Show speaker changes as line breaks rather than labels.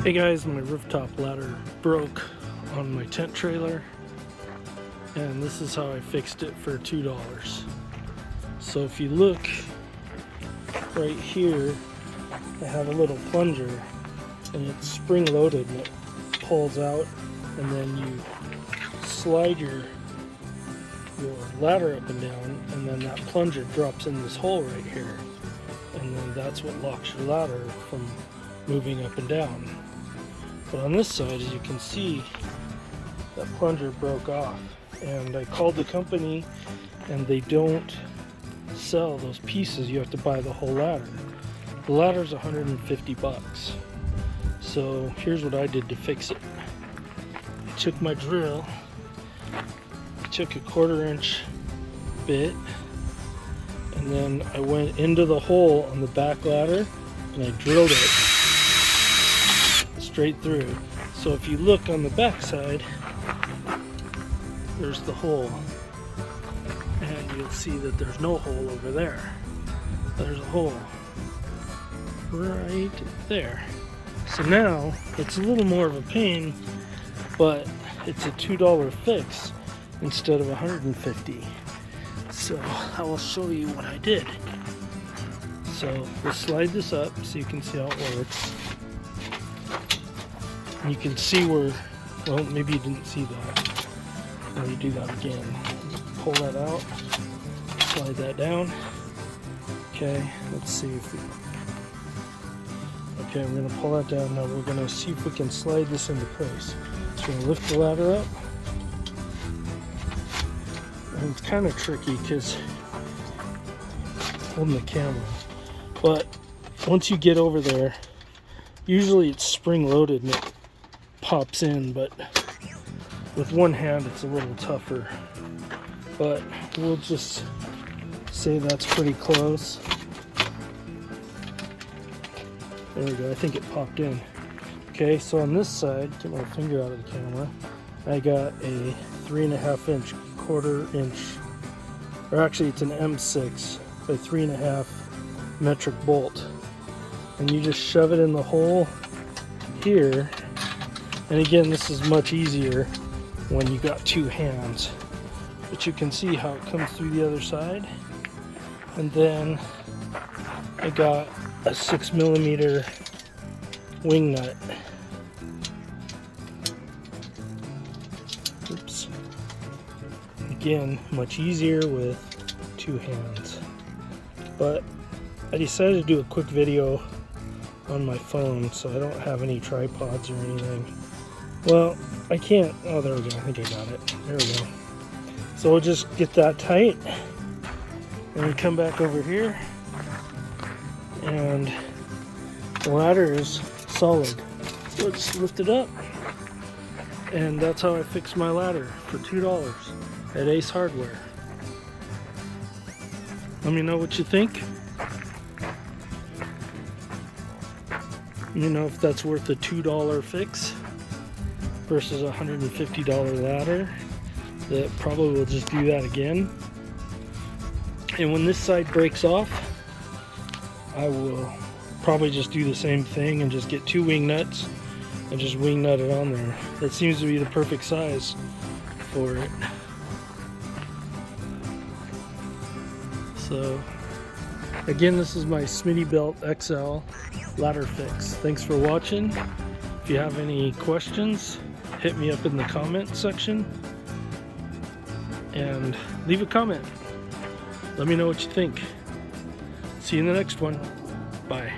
Hey guys, my rooftop ladder broke on my tent trailer, and this is how I fixed it for $2. So if you look right here, I have a little plunger and it's spring loaded and it pulls out, and then you slide your ladder up and down, and then that plunger drops in this hole right here, and then that's what locks your ladder from moving up and down. But on this side, as you can see, that plunger broke off, and I called the company and they don't sell those pieces. You have to buy the whole ladder. The ladder's 150 bucks. So here's what I did to fix it. I took my drill, I took a 1/4 inch bit, and then I went into the hole on the back ladder and I drilled it straight through. So if you look on the back side, there's the hole, and you'll see that there's no hole over there. There's a hole right there. So now it's a little more of a pain, but it's a $2 fix instead of $150. So I will show you what I did. So we'll slide this up so you can see how it works. And you can see where, well, maybe you didn't see that. Let me do that again. Pull that out, slide that down. Okay, let's see if we, okay, I'm gonna pull that down. Now we're gonna see if we can slide this into place. So we're gonna lift the ladder up. And it's kind of tricky because holding the camera. But once you get over there, usually it's spring loaded and it pops in, but with one hand it's a little tougher. But we'll just say that's pretty close. There we go, I think it popped in. Okay, so on this side, get my finger out of the camera, I got a 3.5 inch, 1/4 inch, or actually it's an M6 by 3.5 metric bolt. And you just shove it in the hole here. And again, this is much easier when you got two hands. But you can see how it comes through the other side. And then I got a 6mm wing nut. Oops. Again, much easier with two hands. But I decided to do a quick video on my phone, so I don't have any tripods or anything. Well, I can't, oh there we go, I think I got it. There we go. So we'll just get that tight, and we come back over here, and the ladder is solid. So let's lift it up, and that's how I fixed my ladder for $2 at Ace Hardware. Let me know what you think. You know, if that's worth a $2 fix versus a $150 ladder that probably will just do that again. And when this side breaks off, I will probably just do the same thing and just get two wing nuts and just wing nut it on there. That seems to be the perfect size for it. So again, this is my Smittybilt XL ladder fix. Thanks for watching. If you have any questions, hit me up in the comment section and leave a comment. Let me know what you think. See you in the next one. Bye.